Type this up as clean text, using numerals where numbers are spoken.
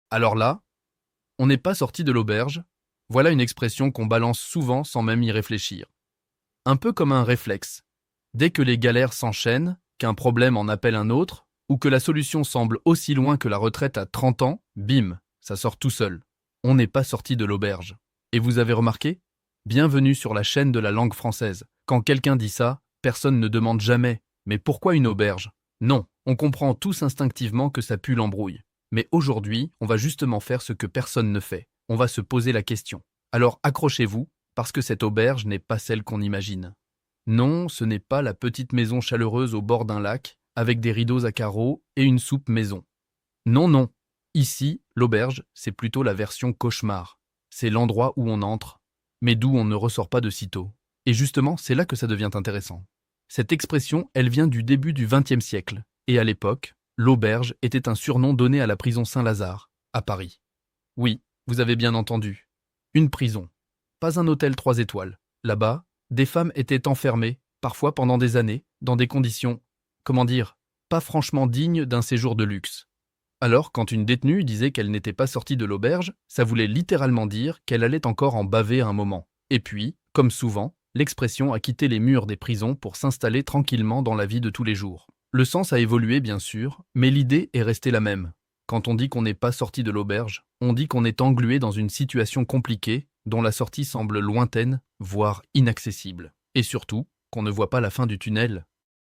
Alors là, on n'est pas sorti de l'auberge. Voilà une expression qu'on balance souvent sans même y réfléchir. Un peu comme un réflexe. Dès que les galères s'enchaînent, qu'un problème en appelle un autre, ou que la solution semble aussi loin que la retraite à 30 ans, bim, ça sort tout seul. On n'est pas sorti de l'auberge. Et vous avez remarqué? Bienvenue sur la chaîne de la langue française. Quand quelqu'un dit ça, personne ne demande jamais « Mais pourquoi une auberge ?» Non, on comprend tous instinctivement que ça pue l'embrouille. Mais aujourd'hui, on va justement faire ce que personne ne fait. On va se poser la question. Alors accrochez-vous, parce que cette auberge n'est pas celle qu'on imagine. Non, ce n'est pas la petite maison chaleureuse au bord d'un lac, avec des rideaux à carreaux et une soupe maison. Non, non. Ici, l'auberge, c'est plutôt la version cauchemar. C'est l'endroit où on entre, mais d'où on ne ressort pas de sitôt. Et justement, c'est là que ça devient intéressant. Cette expression, elle vient du début du XXe siècle. Et à l'époque, l'auberge était un surnom donné à la prison Saint-Lazare, à Paris. Oui, vous avez bien entendu. Une prison. Pas un hôtel 3 étoiles. Là-bas, des femmes étaient enfermées, parfois pendant des années, dans des conditions, comment dire, pas franchement dignes d'un séjour de luxe. Alors, quand une détenue disait qu'elle n'était pas sortie de l'auberge, ça voulait littéralement dire qu'elle allait encore en baver un moment. Et puis, comme souvent, l'expression a quitté les murs des prisons pour s'installer tranquillement dans la vie de tous les jours. Le sens a évolué, bien sûr, mais l'idée est restée la même. Quand on dit qu'on n'est pas sorti de l'auberge, on dit qu'on est englué dans une situation compliquée, dont la sortie semble lointaine, voire inaccessible. Et surtout, qu'on ne voit pas la fin du tunnel.